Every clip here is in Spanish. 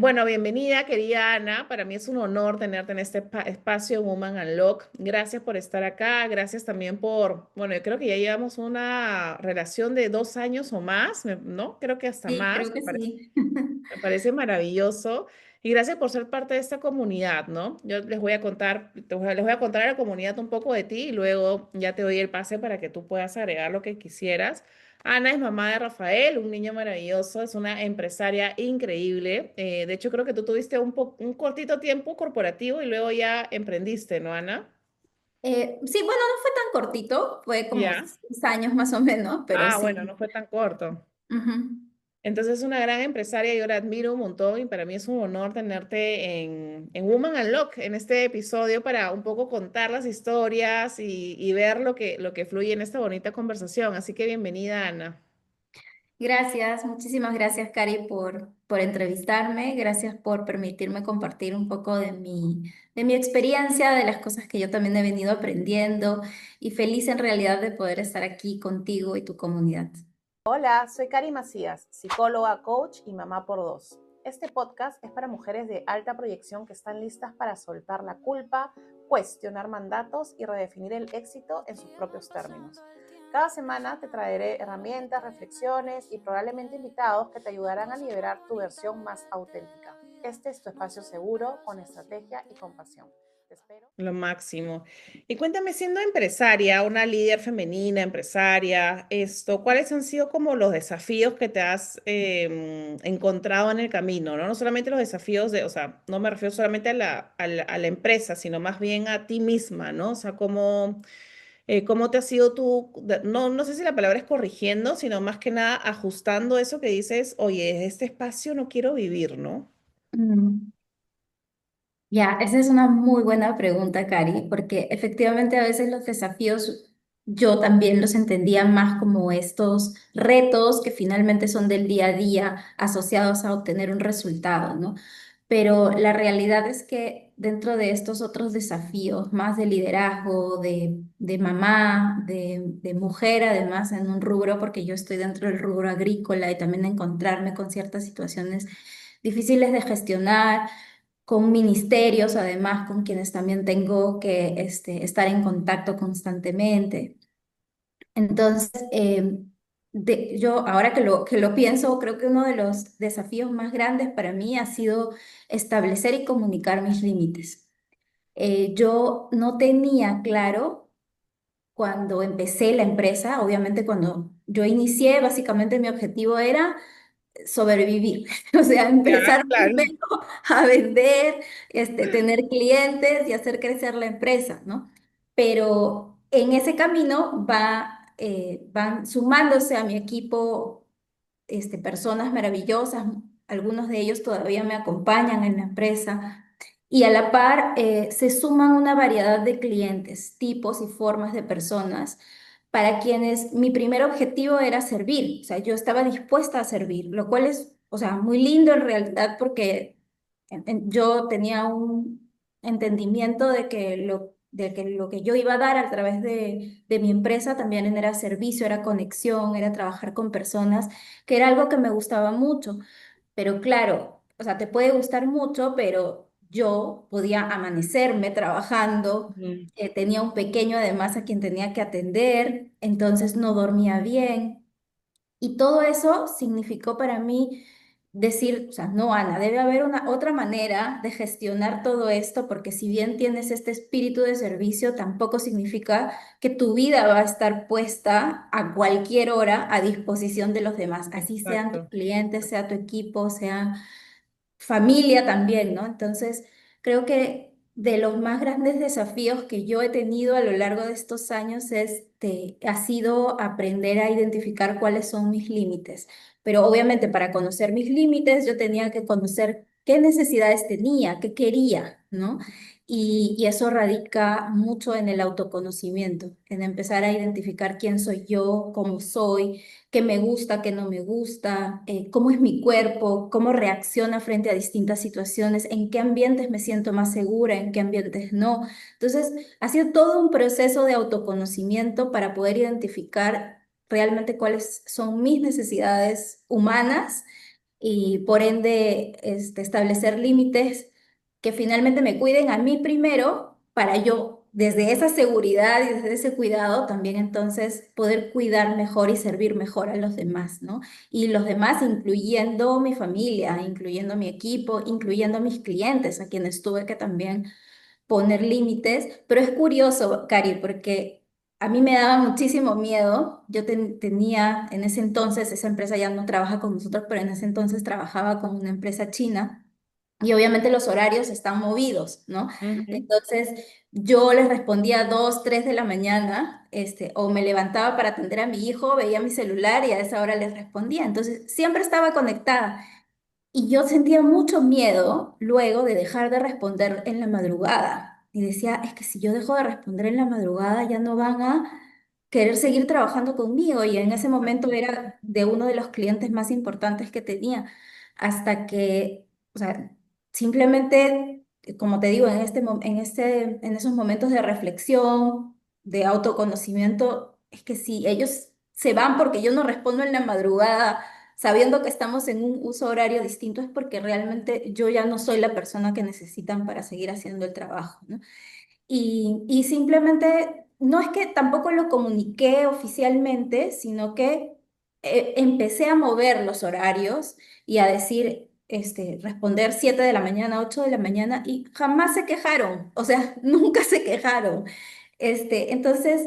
Bueno, bienvenida, querida Ana. Para mí es un honor tenerte en este espacio Woman Unlock. Gracias por estar acá. Gracias también bueno, yo creo que ya llevamos una relación de 2 años o más, ¿no? Creo que hasta Sí, más. creo que sí. Me parece maravilloso. Y gracias por ser parte de esta comunidad, ¿no? Yo les voy a contar, les voy a contar a la comunidad un poco de ti y luego ya te doy el pase para que tú puedas agregar lo que quisieras. Ana es mamá de Rafael, un niño maravilloso, es una empresaria increíble. De hecho, creo que tú tuviste un cortito tiempo corporativo y luego ya emprendiste, ¿no, Ana? Sí, bueno, no fue tan cortito, fue como Ya. 6 años más o menos, pero Ah, bueno, sí. no fue tan corto. Ujú. Entonces es una gran empresaria, yo la admiro un montón y para mí es un honor tenerte en Woman Unlock, en este episodio para un poco contar las historias y ver lo que fluye en esta bonita conversación. Así que bienvenida, Ana. Gracias, muchísimas gracias, Cari, por entrevistarme. Gracias por permitirme compartir un poco de mi experiencia, de las cosas que yo también he venido aprendiendo y feliz en realidad de poder estar aquí contigo y tu comunidad. Hola, soy Cari Macías, psicóloga, coach y mamá por dos. Este podcast es para mujeres de alta proyección que están listas para soltar la culpa, cuestionar mandatos y redefinir el éxito en sus propios términos. Cada semana te traeré herramientas, reflexiones y probablemente invitados que te ayudarán a liberar tu versión más auténtica. Este es tu espacio seguro, con estrategia y compasión. Te espero. Lo máximo. Y cuéntame, siendo empresaria, una líder femenina, empresaria, ¿cuáles han sido como los desafíos que te has encontrado en el camino, ¿no? No solamente los desafíos o sea, no me refiero solamente a la empresa, sino más bien a ti misma, ¿no? O sea, cómo te has sido tú, no sé si la palabra es corrigiendo, sino más que nada ajustando eso que dices, oye, desde este espacio no quiero vivir, ¿no? Mm. Ya, esa es una muy buena pregunta, Cari, porque efectivamente a veces los desafíos yo también los entendía más como estos retos que finalmente son del día a día asociados a obtener un resultado, ¿no? Pero la realidad es que dentro de estos otros desafíos, más de liderazgo, de mamá, de mujer, además en un rubro, porque yo estoy dentro del rubro agrícola y también encontrarme con ciertas situaciones difíciles de gestionar con ministerios, además, con quienes también tengo que estar en contacto constantemente. Entonces, yo ahora que lo pienso, creo que uno de los desafíos más grandes para mí ha sido establecer y comunicar mis límites. Yo no tenía claro cuando empecé la empresa, obviamente cuando yo inicié, básicamente mi objetivo era sobrevivir, o sea, Ya, empezar claro. primero a vender, tener clientes y hacer crecer la empresa, ¿no? Pero en ese camino van sumándose a mi equipo personas maravillosas, algunos de ellos todavía me acompañan en la empresa. Y a la par se suman una variedad de clientes, tipos y formas de personas para quienes mi primer objetivo era servir, o sea, yo estaba dispuesta a servir, lo cual es, o sea, muy lindo en realidad porque yo tenía un entendimiento de que lo que yo iba a dar a través de mi empresa también era servicio, era conexión, era trabajar con personas, que era algo que me gustaba mucho. Pero claro, o sea, te puede gustar mucho, pero yo podía amanecerme trabajando, Ujú. tenía un pequeño además a quien tenía que atender, entonces no dormía bien. Y todo eso significó para mí decir, o sea, no, Ana, debe haber una otra manera de gestionar todo esto, porque si bien tienes este espíritu de servicio, tampoco significa que tu vida va a estar puesta a cualquier hora a disposición de los demás, así sean tus Exacto. clientes, sea tu equipo, sea familia también, ¿no? Entonces, creo que de los más grandes desafíos que yo he tenido a lo largo de estos años ha sido aprender a identificar cuáles son mis límites. Pero obviamente para conocer mis límites yo tenía que conocer qué necesidades tenía, qué quería, ¿no? Y eso radica mucho en el autoconocimiento, en empezar a identificar quién soy yo, cómo soy, qué me gusta, qué no me gusta, cómo es mi cuerpo, cómo reacciona frente a distintas situaciones, en qué ambientes me siento más segura, en qué ambientes no. Entonces, ha sido todo un proceso de autoconocimiento para poder identificar realmente cuáles son mis necesidades humanas y por ende establecer límites que finalmente me cuiden a mí primero para yo, desde esa seguridad y desde ese cuidado, también entonces poder cuidar mejor y servir mejor a los demás, ¿no? Y los demás, incluyendo mi familia, incluyendo mi equipo, incluyendo mis clientes, a quienes tuve que también poner límites, pero es curioso, Cari, porque a mí me daba muchísimo miedo. Yo tenía en ese entonces, esa empresa ya no trabaja con nosotros, pero en ese entonces trabajaba con una empresa china y obviamente los horarios están movidos, ¿no? Ujú. Entonces yo les respondía a 2, 3 de la mañana, o me levantaba para atender a mi hijo, veía mi celular y a esa hora les respondía. Entonces siempre estaba conectada. Y yo sentía mucho miedo luego de dejar de responder en la madrugada. Y decía, es que si yo dejo de responder en la madrugada, ya no van a querer seguir trabajando conmigo. Y en ese momento era de uno de los clientes más importantes que tenía. Hasta que, o sea, simplemente, como te digo, en esos momentos de reflexión, de autoconocimiento, es que si ellos se van porque yo no respondo en la madrugada sabiendo que estamos en un uso horario distinto, es porque realmente yo ya no soy la persona que necesitan para seguir haciendo el trabajo, ¿no? Y simplemente, no es que tampoco lo comuniqué oficialmente, sino que empecé a mover los horarios y a decir, responder 7 de la mañana, 8 de la mañana, y jamás se quejaron, o sea, nunca se quejaron. Entonces,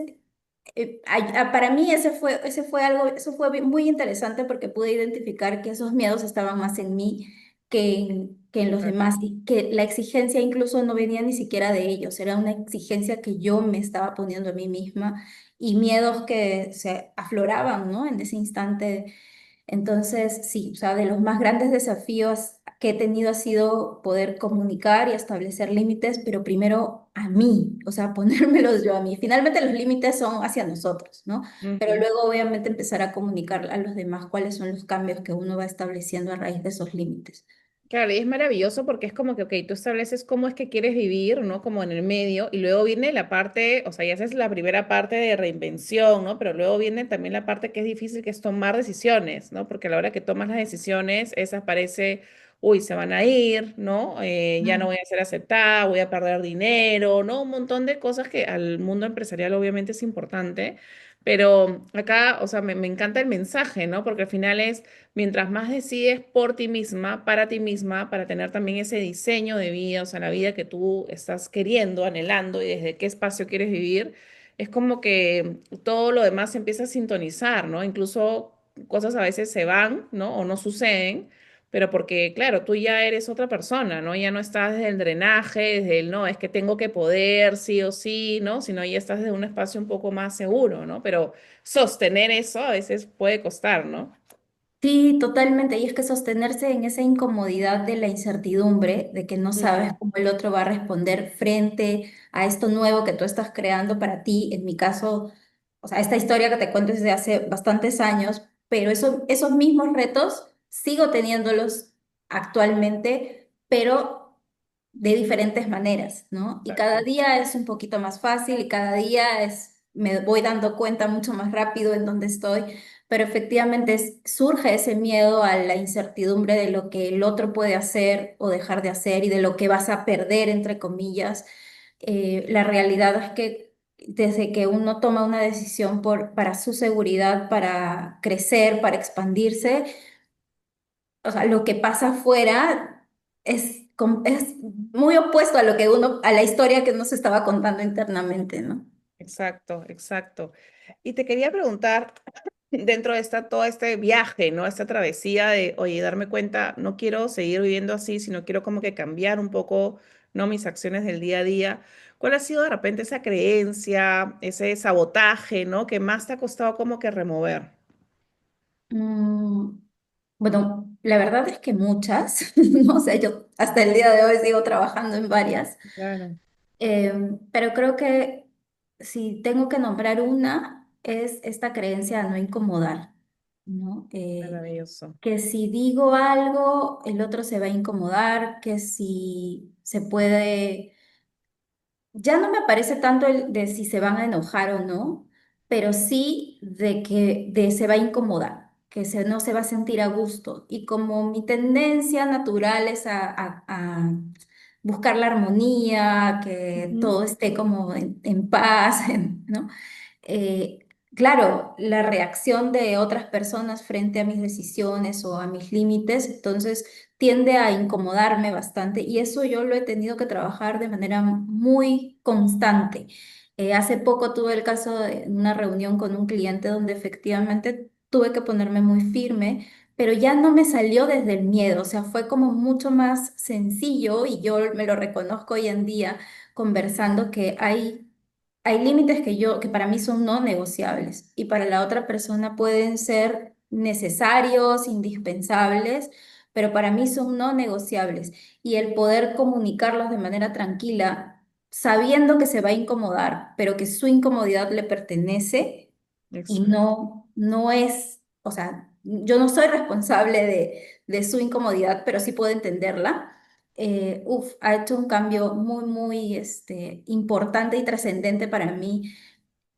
para mí ese fue algo, eso fue muy interesante porque pude identificar que esos miedos estaban más en mí que en los Claro. demás y que la exigencia incluso no venía ni siquiera de ellos, era una exigencia que yo me estaba poniendo a mí misma y miedos que se afloraban, ¿no? En ese instante. Entonces, sí, o sea, de los más grandes desafíos que he tenido ha sido poder comunicar y establecer límites, pero primero a mí, o sea, ponérmelos yo a mí. Finalmente los límites son hacia nosotros, ¿no? Pero Ujú. luego obviamente empezar a comunicar a los demás cuáles son los cambios que uno va estableciendo a raíz de esos límites. Claro, y es maravilloso porque es como que, ok, tú estableces cómo es que quieres vivir, ¿no? Como en el medio, y luego viene la parte, o sea, ya esa es la primera parte de reinvención, ¿no? Pero luego viene también la parte que es difícil, que es tomar decisiones, ¿no? Porque a la hora que tomas las decisiones, esas parece, uy, se van a ir, ¿no? Ya no voy a ser aceptada, voy a perder dinero, ¿no? Un montón de cosas que al mundo empresarial obviamente es importante, pero acá, o sea, me encanta el mensaje, ¿no? Porque al final es mientras más decides por ti misma, para tener también ese diseño de vida, o sea, la vida que tú estás queriendo, anhelando y desde qué espacio quieres vivir, es como que todo lo demás se empieza a sintonizar, ¿no? Incluso cosas a veces se van, ¿no? O no suceden, pero porque, claro, tú ya eres otra persona, ¿no? Ya no estás desde el drenaje, desde el, no, es que tengo que poder, sí o sí, ¿no? Sino ya estás desde un espacio un poco más seguro, ¿no? Pero sostener eso a veces puede costar, ¿no? Sí, totalmente. Y es que sostenerse en esa incomodidad de la incertidumbre, de que no sabes Ujú. cómo el otro va a responder frente a esto nuevo que tú estás creando para ti, en mi caso, o sea, esta historia que te cuento es de hace bastantes años, pero esos mismos retos sigo teniéndolos actualmente, pero de diferentes maneras, ¿no? Y cada Exacto. día es un poquito más fácil y cada día me voy dando cuenta mucho más rápido en dónde estoy, pero efectivamente surge ese miedo a la incertidumbre de lo que el otro puede hacer o dejar de hacer y de lo que vas a perder, entre comillas. La realidad es que desde que uno toma una decisión para su seguridad, para crecer, para expandirse, o sea, lo que pasa afuera es muy opuesto a lo que a la historia que uno se estaba contando internamente, ¿no? Exacto, exacto. Y te quería preguntar, dentro de todo este viaje, ¿no? Esta travesía de, oye, darme cuenta, no quiero seguir viviendo así, sino quiero como que cambiar un poco, ¿no? Mis acciones del día a día. ¿Cuál ha sido de repente esa creencia, ese sabotaje, ¿no? Que más te ha costado como que remover? Mm, bueno, la verdad es que muchas, ¿no? O sea, yo hasta el día de hoy sigo trabajando en varias. Claro, Pero creo que si tengo que nombrar una, es esta creencia de no incomodar, ¿no? maravilloso. Que si digo algo, el otro se va a incomodar, que si se puede, ya no me parece tanto el de si se van a enojar o no, pero sí de que se va a incomodar. no se va a sentir a gusto. Y como mi tendencia natural es a buscar la armonía, que Ujú. todo esté como en paz, ¿no? Claro, la reacción de otras personas frente a mis decisiones o a mis límites, entonces tiende a incomodarme bastante y eso yo lo he tenido que trabajar de manera muy constante. Hace poco tuve el caso de una reunión con un cliente donde efectivamente tuve que ponerme muy firme, pero ya no me salió desde el miedo, o sea, fue como mucho más sencillo y yo me lo reconozco hoy en día conversando que hay límites que para mí son no negociables y para la otra persona pueden ser necesarios, indispensables, pero para mí son no negociables. Y el poder comunicarlos de manera tranquila, sabiendo que se va a incomodar, pero que su incomodidad le pertenece y Exacto. no es, o sea, yo no soy responsable de su incomodidad, pero sí puedo entenderla. Ha hecho un cambio muy importante y trascendente para mí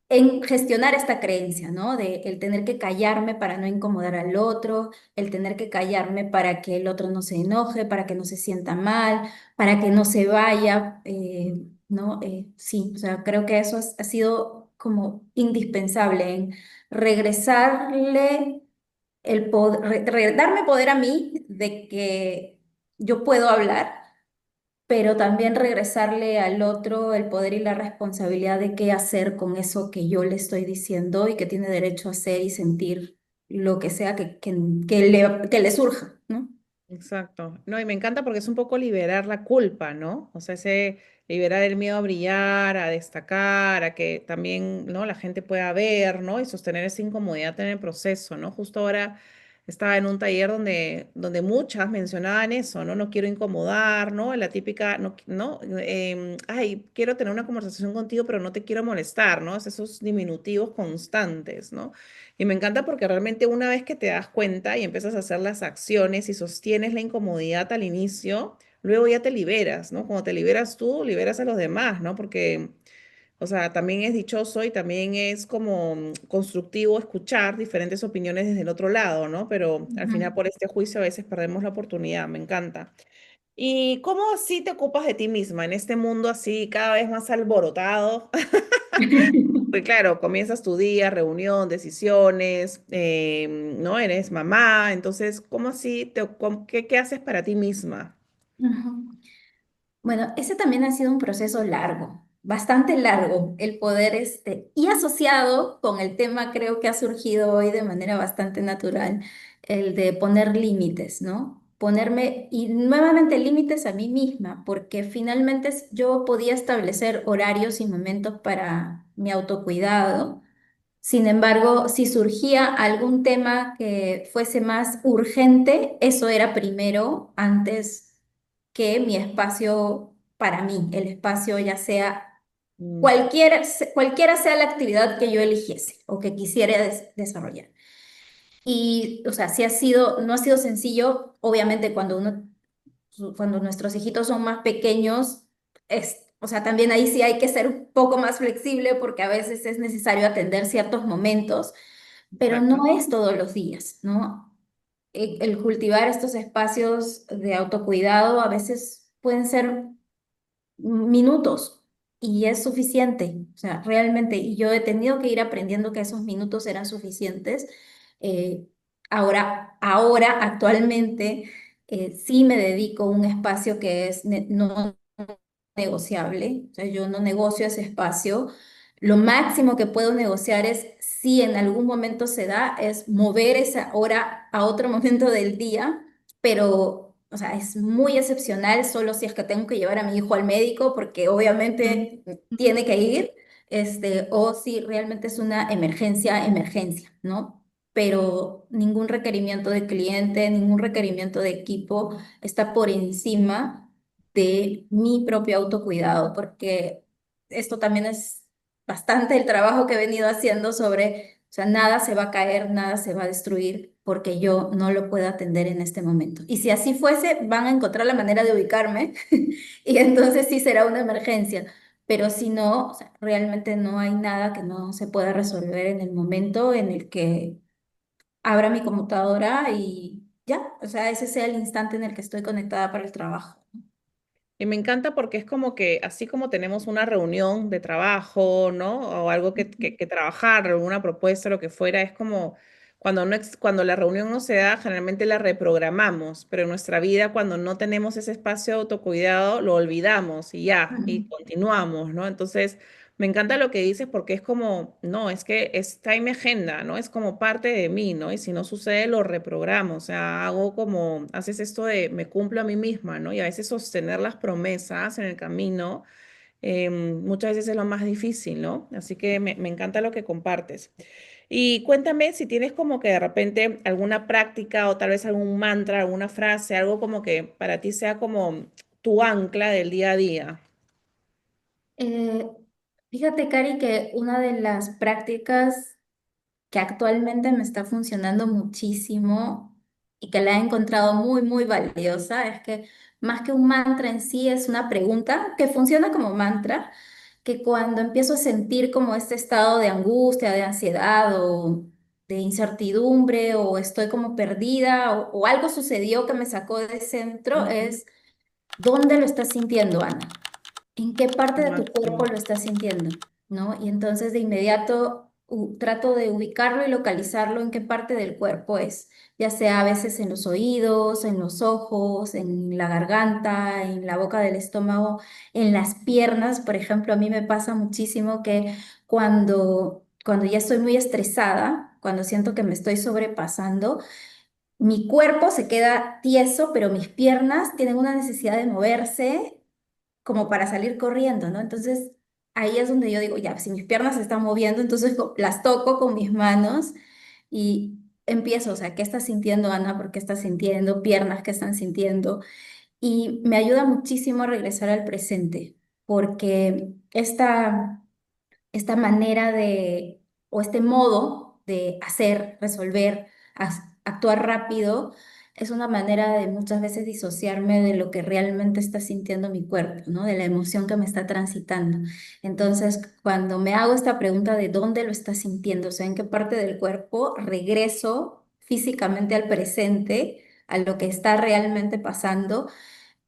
en gestionar esta creencia, ¿no? De el tener que callarme para no incomodar al otro, el tener que callarme para que el otro no se enoje, para que no se sienta mal, para que no se vaya, ¿no? Sí, o sea, creo que eso ha sido como indispensable en regresarle el poder, darme poder a mí de que yo puedo hablar, pero también regresarle al otro el poder y la responsabilidad de qué hacer con eso que yo le estoy diciendo y que tiene derecho a hacer y sentir lo que sea que le surja, ¿no? Exacto. No, y me encanta porque es un poco liberar la culpa, ¿no? O sea, ese liberar el miedo a brillar, a destacar, a que también, ¿no? La gente pueda ver, ¿no? Y sostener esa incomodidad en el proceso, ¿no? Justo ahora estaba en un taller donde muchas mencionaban eso, ¿no? No quiero incomodar, ¿no? La típica, no, ay, quiero tener una conversación contigo, pero no te quiero molestar, ¿no? Es esos diminutivos constantes, ¿no? Y me encanta porque realmente una vez que te das cuenta y empiezas a hacer las acciones y sostienes la incomodidad al inicio, luego ya te liberas, ¿no? Cuando te liberas tú, liberas a los demás, ¿no? Porque, o sea, también es dichoso y también es como constructivo escuchar diferentes opiniones desde el otro lado, ¿no? Pero al Ujú. final por este juicio a veces perdemos la oportunidad, me encanta. ¿Y cómo así te ocupas de ti misma en este mundo así cada vez más alborotado? Pues claro, comienzas tu día, reunión, decisiones, ¿no? Eres mamá, entonces, ¿cómo así qué haces para ti misma? Ujú. Bueno, ese también ha sido un proceso largo, bastante largo, el poder y asociado con el tema creo que ha surgido hoy de manera bastante natural, el de poner límites, ¿no? Ponerme y nuevamente límites a mí misma, porque finalmente yo podía establecer horarios y momentos para mi autocuidado. Sin embargo, si surgía algún tema que fuese más urgente, eso era primero antes que mi espacio para mí, el espacio ya sea Mm, cualquiera sea la actividad que yo eligiese o que quisiera desarrollar. Y, o sea, no ha sido sencillo, obviamente cuando nuestros hijitos son más pequeños, o sea, también ahí sí hay que ser un poco más flexible porque a veces es necesario atender ciertos momentos, pero exacto. no es todos los días, ¿no? El cultivar estos espacios de autocuidado a veces pueden ser minutos y es suficiente, o sea, realmente, y yo he tenido que ir aprendiendo que esos minutos eran suficientes. Eh, actualmente, sí me dedico a un espacio que es no negociable, o sea, yo no negocio ese espacio. Lo máximo que puedo negociar es si en algún momento se da, es mover esa hora a otro momento del día, pero, o sea, es muy excepcional solo si es que tengo que llevar a mi hijo al médico, porque Mm, obviamente tiene que ir, o si realmente es una emergencia, ¿no? Pero ningún requerimiento de cliente, ningún requerimiento de equipo está por encima de mi propio autocuidado, porque esto también es bastante el trabajo que he venido haciendo sobre, o sea, nada se va a caer, nada se va a destruir porque yo no lo puedo atender en este momento. Y si así fuese, van a encontrar la manera de ubicarme y entonces sí será una emergencia. Pero si no, o sea, realmente no hay nada que no se pueda resolver en el momento en el que abra mi computadora y ya, o sea, ese sea el instante en el que estoy conectada para el trabajo. Y me encanta porque es como que así como tenemos una reunión de trabajo, ¿no? O algo que trabajar, alguna propuesta, lo que fuera, es como cuando, no cuando la reunión no se da, generalmente la reprogramamos, pero en nuestra vida cuando no tenemos ese espacio de autocuidado, lo olvidamos y ya, y Ujú. continuamos, ¿no? Entonces, me encanta lo que dices porque es como, no, es que está en mi agenda, ¿no? Es como parte de mí, ¿no? Y si no sucede, lo reprogramo, o sea, hago como, haces esto de me cumplo a mí misma, ¿no? Y a veces sostener las promesas en el camino, muchas veces es lo más difícil, ¿no? Así que me encanta lo que compartes. Y cuéntame si tienes como que de repente alguna práctica o tal vez algún mantra, alguna frase, algo como que para ti sea como tu ancla del día a día. Eh, Fíjate, Cari, que una de las prácticas que actualmente me está funcionando muchísimo y que la he encontrado muy, muy valiosa es que más que un mantra en sí es una pregunta que funciona como mantra, que cuando empiezo a sentir como este estado de angustia, de ansiedad o de incertidumbre o estoy como perdida o algo sucedió que me sacó de centro Ujú. es, ¿dónde lo estás sintiendo, Ana? ¿En qué parte de tu cuerpo Máximo. lo estás sintiendo? ¿No? Y entonces de inmediato trato de ubicarlo y localizarlo en qué parte del cuerpo es, ya sea a veces en los oídos, en los ojos, en la garganta, en la boca del estómago, en las piernas. Por ejemplo, a mí me pasa muchísimo que cuando ya estoy muy estresada, cuando siento que me estoy sobrepasando, mi cuerpo se queda tieso, pero mis piernas tienen una necesidad de moverse como para salir corriendo, ¿no? Entonces, ahí es donde yo digo, ya, si mis piernas se están moviendo, entonces las toco con mis manos y empiezo, o sea, ¿qué estás sintiendo, Ana? ¿Por qué estás sintiendo? Piernas, ¿qué están sintiendo? Y me ayuda muchísimo a regresar al presente, porque esta manera de, o este modo de hacer, resolver, actuar rápido, es una manera de muchas veces disociarme de lo que realmente está sintiendo mi cuerpo, ¿no? De la emoción que me está transitando. Entonces, cuando me hago esta pregunta de dónde lo está sintiendo, o sea, en qué parte del cuerpo, regreso físicamente al presente, a lo que está realmente pasando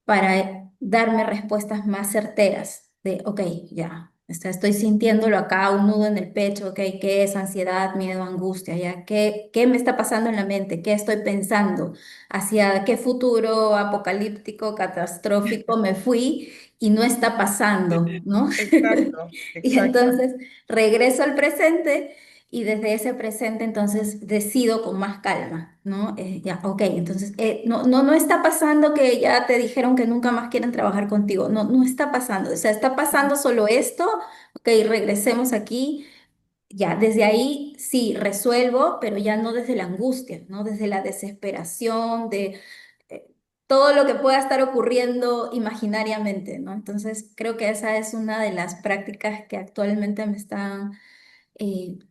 para darme respuestas más certeras de, ok, ya, estoy sintiéndolo acá, un nudo en el pecho, ok, ¿qué es ansiedad, miedo, angustia? Ya, ¿qué me está pasando en la mente? ¿Qué estoy pensando? ¿Hacia qué futuro apocalíptico, catastrófico me fui y no está pasando, ¿no? Exacto, Y exacto. entonces regreso al presente y desde ese presente entonces decido con más calma, ¿no? Ya, ok, entonces no está pasando que ya te dijeron que nunca más quieren trabajar contigo, no está pasando, o sea, está pasando solo esto, ok, regresemos aquí, ya, desde ahí sí resuelvo, pero ya no desde la angustia, ¿no? Desde la desesperación, de eh, todo lo que pueda estar ocurriendo imaginariamente, ¿no? Entonces creo que esa es una de las prácticas que actualmente me están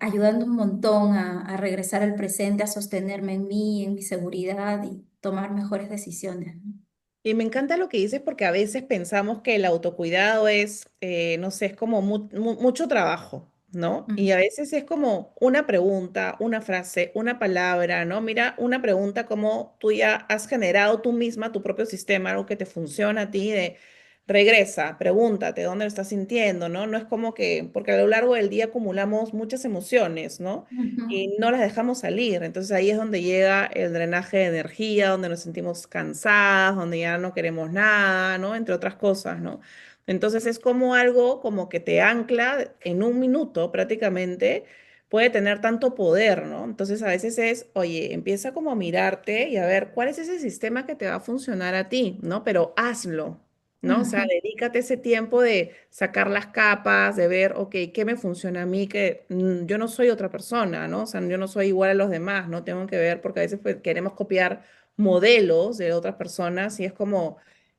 ayudando un montón a regresar al presente, a sostenerme en mí, en mi seguridad y tomar mejores decisiones, ¿no? Y me encanta lo que dices porque a veces pensamos que el autocuidado es, no sé, es como mucho trabajo, ¿no? Y a Mm, veces es como una pregunta, una frase, una palabra, ¿no? Mira, una pregunta como tú ya has generado tú misma tu propio sistema, algo que te funciona a ti de regresa, pregúntate dónde lo estás sintiendo, ¿no? No es como que, porque a lo largo del día acumulamos muchas emociones, ¿no? ujú, Y no las dejamos salir. Entonces ahí es donde llega el drenaje de energía, donde nos sentimos cansadas, donde ya no queremos nada, ¿no? Entre otras cosas, ¿no? Entonces es como algo como que te ancla en un minuto prácticamente, puede tener tanto poder, ¿no? Entonces a veces es, oye, empieza como a mirarte y a ver cuál es ese sistema que te va a funcionar a ti, ¿no? Pero hazlo. ¿No? O sea, ujú, dedícate ese tiempo de sacar las capas, de ver, ok, ¿qué me funciona a mí? Que yo no soy otra persona, ¿no? O sea, yo no soy igual a los demás, ¿no? Tengo que ver, porque a veces pues, queremos copiar modelos de otras personas y es como,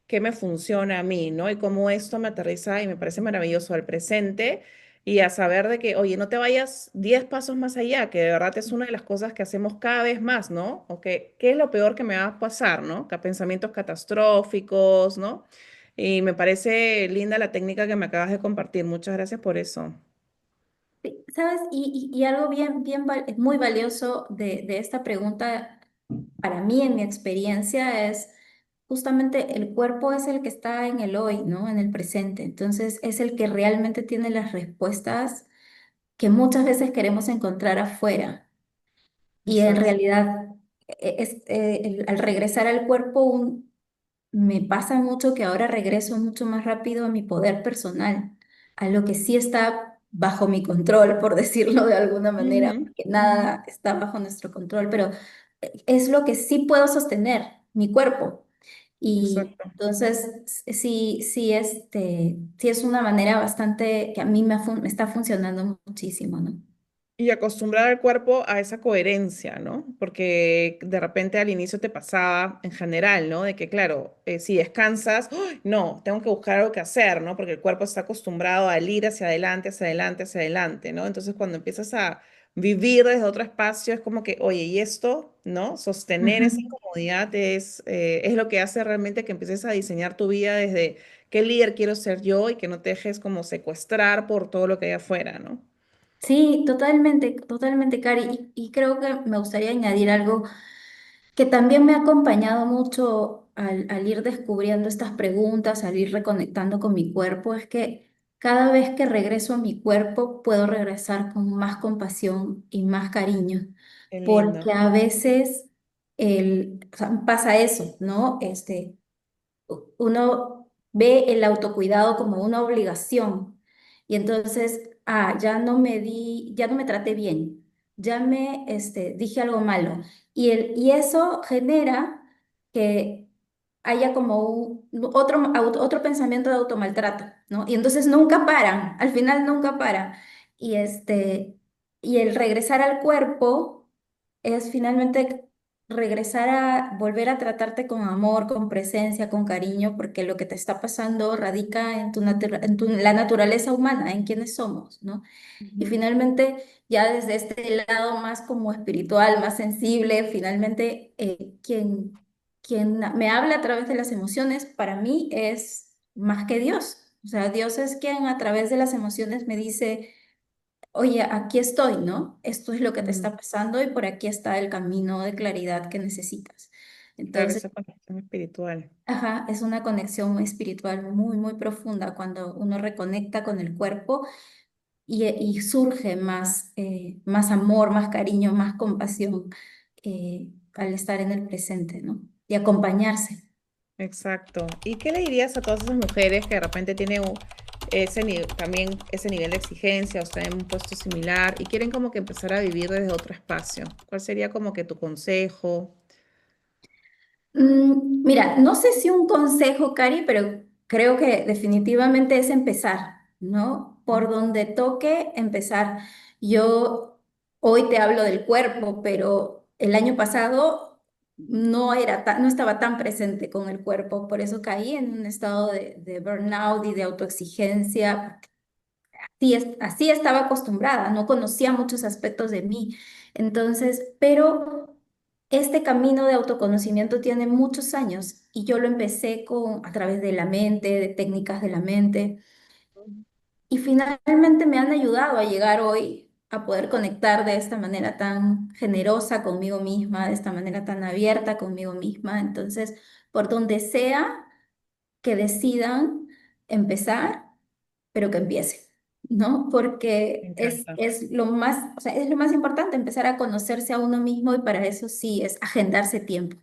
¿qué me funciona a mí? ¿No? Y cómo esto me aterriza y me parece maravilloso al presente y a saber de que, oye, no te vayas 10 pasos más allá, que de verdad es una de las cosas que hacemos cada vez más, ¿no? O que, ¿qué es lo peor que me va a pasar, ¿no? Que pensamientos catastróficos, ¿no? Y me parece linda la técnica que me acabas de compartir. Muchas gracias por eso. ¿sabes? Y algo muy valioso de esta pregunta, para mí, en mi experiencia, es justamente el cuerpo es el que está en el hoy, ¿no? En el presente. Entonces, es el que realmente tiene las respuestas que muchas veces queremos encontrar afuera. Y en Exacto. realidad, al regresar al cuerpo, me pasa mucho que ahora regreso mucho más rápido a mi poder personal, a lo que sí está bajo mi control, por decirlo de alguna manera, Ujú. porque nada está bajo nuestro control, pero es lo que sí puedo sostener, mi cuerpo. Y Exacto. entonces, sí es una manera bastante que a mí me está funcionando muchísimo, ¿no? Y acostumbrar al cuerpo a esa coherencia, ¿no? Porque de repente al inicio te pasaba en general, ¿no? De que, claro, si descansas, ¡ay! No, tengo que buscar algo que hacer, ¿no? Porque el cuerpo está acostumbrado al ir hacia adelante, hacia adelante, hacia adelante, ¿no? Entonces cuando empiezas a vivir desde otro espacio, es como que, oye, ¿y esto? ¿No? Sostener esa Ujú. incomodidad es lo que hace realmente que empieces a diseñar tu vida desde qué líder quiero ser yo y que no te dejes como secuestrar por todo lo que hay afuera, ¿no? Sí, totalmente, totalmente, Cari. Y creo que me gustaría añadir algo que también me ha acompañado mucho al ir descubriendo estas preguntas, al ir reconectando con mi cuerpo, es que cada vez que regreso a mi cuerpo puedo regresar con más compasión y más cariño, Qué lindo. porque a veces o sea, pasa eso, ¿no? Uno ve el autocuidado como una obligación y entonces, ya no me traté bien, dije algo malo y eso genera que haya como otro pensamiento de automaltrato, ¿no? Y entonces nunca paran, al final nunca paran. Y, y el regresar al cuerpo es finalmente regresar a volver a tratarte con amor, con presencia, con cariño, porque lo que te está pasando radica la naturaleza humana, en quienes somos, ¿no? Y Ujú. finalmente, ya desde este lado más como espiritual, más sensible, finalmente, quien me habla a través de las emociones, para mí es más que Dios. O sea, Dios es quien a través de las emociones me dice, oye, aquí estoy, ¿no? Esto es lo que te Ujú. está pasando y por aquí está el camino de claridad que necesitas. Claro, Entonces, esa conexión espiritual. ajá, es una conexión muy espiritual muy, muy profunda cuando uno reconecta con el cuerpo y surge más amor, más cariño, más compasión al estar en el presente, ¿no? Y acompañarse. Exacto. ¿Y qué le dirías a todas esas mujeres que de repente tienen también ese nivel de exigencia o están en un puesto similar y quieren como que empezar a vivir desde otro espacio? ¿Cuál sería como que tu consejo? Mira, no sé si un consejo, Cari, pero creo que definitivamente es empezar, ¿no? Por donde toque empezar. Yo hoy te hablo del cuerpo, pero el año pasado no estaba tan presente con el cuerpo, por eso caí en un estado de burnout y de autoexigencia. Así estaba acostumbrada, no conocía muchos aspectos de mí. Entonces, pero este camino de autoconocimiento tiene muchos años y yo lo empecé a través de la mente, de técnicas de la mente, y finalmente me han ayudado a llegar hoy a poder conectar de esta manera tan generosa conmigo misma, de esta manera tan abierta conmigo misma. Entonces, por donde sea que decidan empezar, pero que empiece, ¿no? Me Porque encanta. es lo más, o sea, es lo más importante, empezar a conocerse a uno mismo y para eso sí es agendarse el tiempo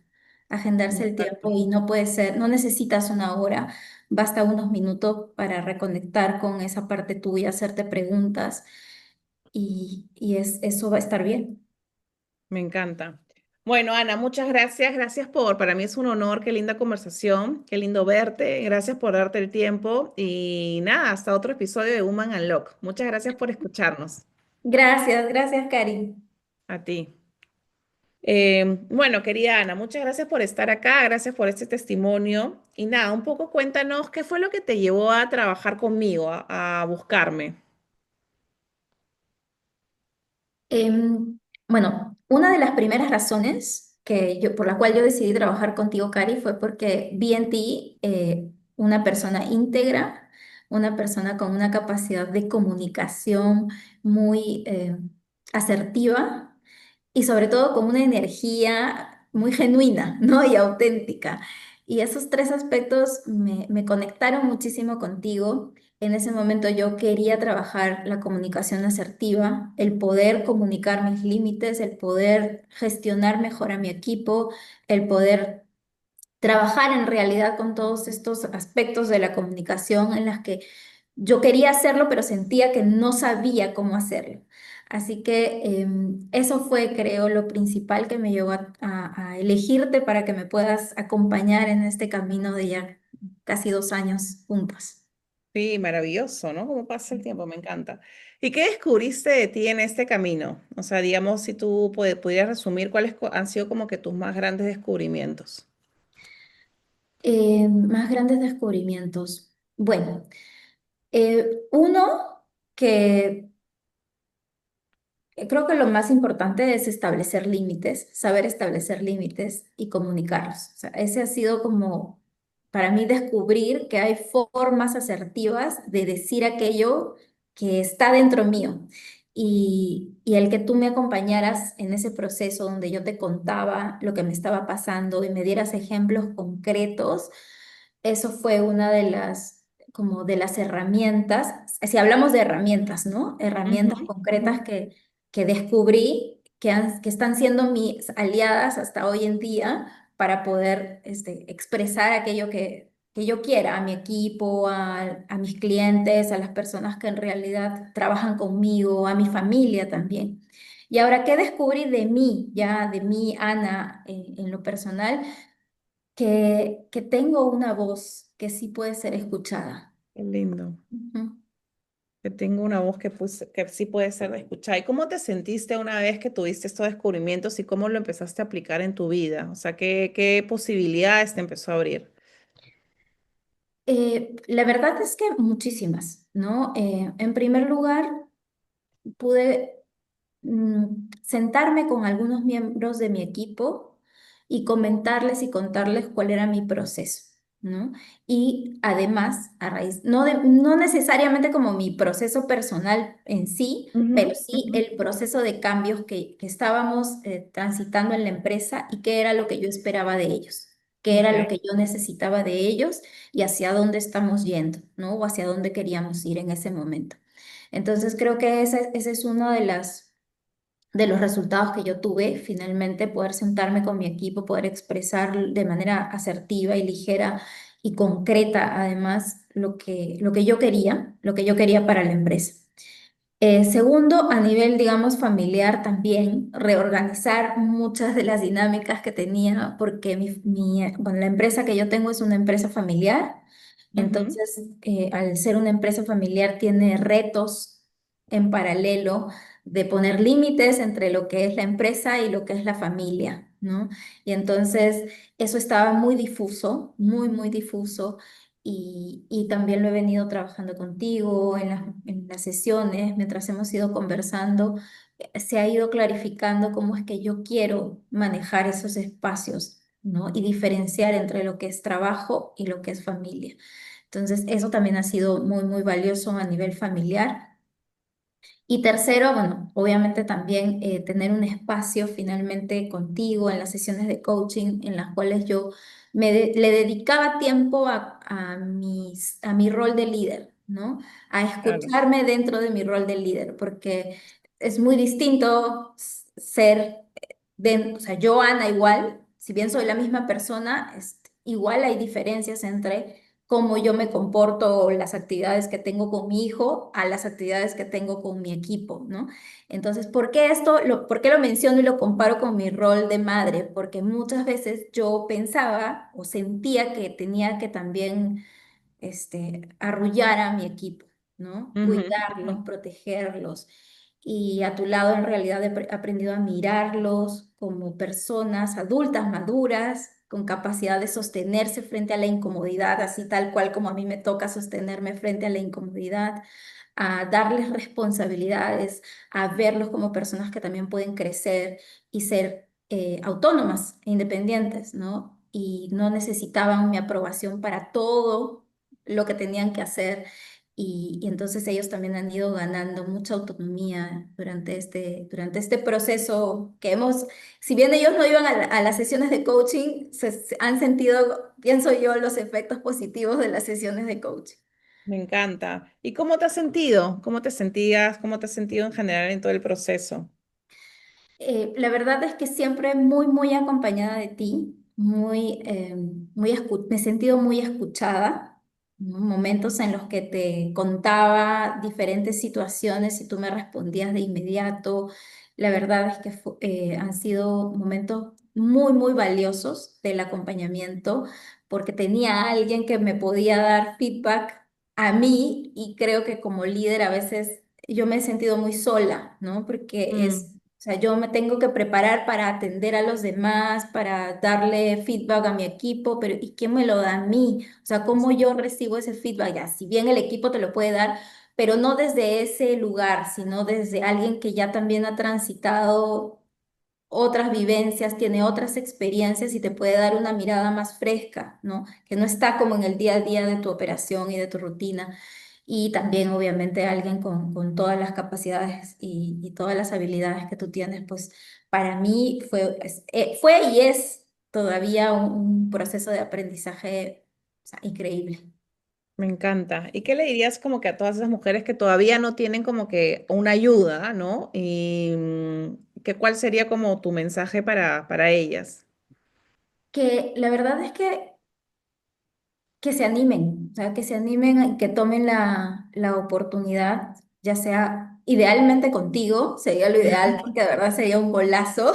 Exacto. y no puede ser, no necesitas una hora, basta unos minutos para reconectar con esa parte tuya, hacerte preguntas eso va a estar bien. Me encanta. Bueno, Ana, muchas gracias. Para mí es un honor, qué linda conversación, qué lindo verte. Gracias por darte el tiempo y nada, hasta otro episodio de Woman Unlock. Muchas gracias por escucharnos. Gracias, gracias, Cari. A ti. Bueno, querida Ana, muchas gracias por estar acá, gracias por este testimonio. Y nada, un poco cuéntanos qué fue lo que te llevó a trabajar conmigo, a buscarme. Bueno, una de las primeras razones por la cual yo decidí trabajar contigo, Cari, fue porque vi en ti una persona íntegra, una persona con una capacidad de comunicación muy asertiva y sobre todo con una energía muy genuina, ¿no? Y auténtica. Y esos tres aspectos me conectaron muchísimo contigo. En ese momento yo quería trabajar la comunicación asertiva, el poder comunicar mis límites, el poder gestionar mejor a mi equipo, el poder trabajar en realidad con todos estos aspectos de la comunicación en las que yo quería hacerlo, pero sentía que no sabía cómo hacerlo. Así que eso fue, creo, lo principal que me llevó a elegirte para que me puedas acompañar en este camino de ya casi 2 años juntos. Sí, maravilloso, ¿no? Cómo pasa el tiempo, me encanta. ¿Y qué descubriste de ti en este camino? O sea, digamos, si tú pudieras resumir cuáles han sido como que tus más grandes descubrimientos. Más grandes descubrimientos. Bueno, uno que creo que lo más importante es establecer límites, saber establecer límites y comunicarlos. O sea, ese ha sido como para mí descubrir que hay formas asertivas de decir aquello que está dentro mío. Y el que tú me acompañaras en ese proceso donde yo te contaba lo que me estaba pasando y me dieras ejemplos concretos, eso fue una de como de las herramientas, si hablamos de herramientas, ¿no? Herramientas Ujú, ujú. concretas que descubrí que están siendo mis aliadas hasta hoy en día para poder expresar aquello que yo quiera a mi equipo, a mis clientes, a las personas que en realidad trabajan conmigo, a mi familia también. Y ahora, ¿qué descubrí de mí, ya de mí, Ana, en lo personal? Que tengo una voz que sí puede ser escuchada. Qué lindo. Ujú. Que tengo una voz que sí puede ser escuchada. ¿Y cómo te sentiste una vez que tuviste estos descubrimientos y cómo lo empezaste a aplicar en tu vida? O sea, ¿qué posibilidades te empezó a abrir? La verdad es que muchísimas, ¿no? En primer lugar, pude sentarme con algunos miembros de mi equipo y comentarles y contarles cuál era mi proceso, ¿no? Y además, a raíz, no necesariamente como mi proceso personal en sí, pero Ujú, sí ujú. el proceso de cambios que estábamos transitando en la empresa y qué era lo que yo esperaba de ellos, qué era lo Ok, que yo necesitaba de ellos y hacia dónde estamos yendo, ¿no? O hacia dónde queríamos ir en ese momento. Entonces creo que ese es uno de los resultados que yo tuve, finalmente poder sentarme con mi equipo, poder expresar de manera asertiva y ligera y concreta, además, lo que yo quería para la empresa. Segundo, a nivel, digamos, familiar también, reorganizar muchas de las dinámicas que tenía, porque bueno, la empresa que yo tengo es una empresa familiar, ujú, entonces, al ser una empresa familiar, tiene retos en paralelo de poner límites entre lo que es la empresa y lo que es la familia, ¿no? Y entonces, eso estaba muy difuso, muy, muy difuso y también lo he venido trabajando contigo en las sesiones, mientras hemos ido conversando, se ha ido clarificando cómo es que yo quiero manejar esos espacios, ¿no? Y diferenciar entre lo que es trabajo y lo que es familia. Entonces, eso también ha sido muy, muy valioso a nivel familiar. Y tercero, bueno, obviamente también tener un espacio finalmente contigo en las sesiones de coaching en las cuales yo le dedicaba tiempo a mi rol de líder, ¿no? A claro. escucharme dentro de mi rol de líder, porque es muy distinto ser, o sea, yo, Ana, igual, si bien soy la misma persona, igual hay diferencias entre cómo yo me comporto o las actividades que tengo con mi hijo a las actividades que tengo con mi equipo, ¿no? Entonces, ¿por qué lo menciono y lo comparo con mi rol de madre? Porque muchas veces yo pensaba o sentía que tenía que también arrullar a mi equipo, ¿no? Ujú, Cuidarlos, ujú. protegerlos. Y a tu lado en realidad he aprendido a mirarlos como personas adultas, maduras, con capacidad de sostenerse frente a la incomodidad, así tal cual como a mí me toca sostenerme frente a la incomodidad, a darles responsabilidades, a verlos como personas que también pueden crecer y ser autónomas e independientes, ¿no? Y no necesitaban mi aprobación para todo lo que tenían que hacer. y entonces ellos también han ido ganando mucha autonomía durante este proceso que hemos, si bien ellos no iban a las sesiones de coaching, se han sentido, pienso yo, los efectos positivos de las sesiones de coaching. Me encanta. ¿Y cómo te has sentido? ¿Cómo te sentías? ¿Cómo te has sentido en general en todo el proceso? La verdad es que siempre muy, muy acompañada de ti, me he sentido muy escuchada, ¿no? Momentos en los que te contaba diferentes situaciones y tú me respondías de inmediato. La verdad es que han sido momentos muy, muy valiosos del acompañamiento porque tenía a alguien que me podía dar feedback a mí y creo que como líder a veces yo me he sentido muy sola, ¿no? Porque Mm, o sea, yo me tengo que preparar para atender a los demás, para darle feedback a mi equipo, pero ¿y quién me lo da a mí? O sea, ¿cómo yo recibo ese feedback? Ya, si bien el equipo te lo puede dar, pero no desde ese lugar, sino desde alguien que ya también ha transitado otras vivencias, tiene otras experiencias y te puede dar una mirada más fresca, ¿no? Que no está como en el día a día de tu operación y de tu rutina. Y también, obviamente, alguien con todas las capacidades y todas las habilidades que tú tienes, pues para mí fue y es todavía un proceso de aprendizaje, o sea, increíble. me encanta. ¿Y qué le dirías como que a todas esas mujeres que todavía no tienen como que una ayuda, ¿no? Y que cuál sería como tu mensaje para ellas? Que la verdad es que se animen, o sea, que se animen y que tomen la oportunidad, ya sea idealmente contigo, sería lo ideal, porque de verdad sería un golazo.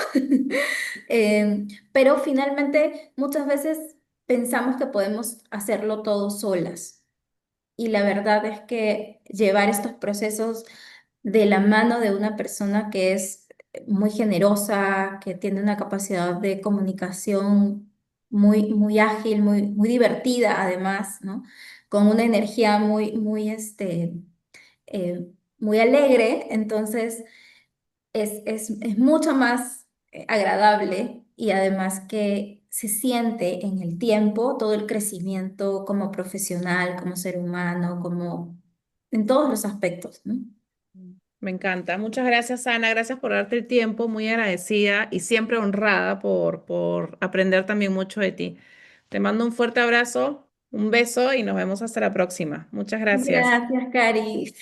Pero finalmente muchas veces pensamos que podemos hacerlo todo solas. Y la verdad es que llevar estos procesos de la mano de una persona que es muy generosa, que tiene una capacidad de comunicación muy, muy ágil, muy, muy divertida además, ¿no? Con una energía muy alegre, entonces es mucho más agradable y además que se siente en el tiempo todo el crecimiento como profesional, como ser humano, como en todos los aspectos, ¿no? Me encanta. Muchas gracias, Ana. Gracias por darte el tiempo. Muy agradecida y siempre honrada por aprender también mucho de ti. Te mando un fuerte abrazo, un beso y nos vemos hasta la próxima. Muchas gracias. Gracias, Cari.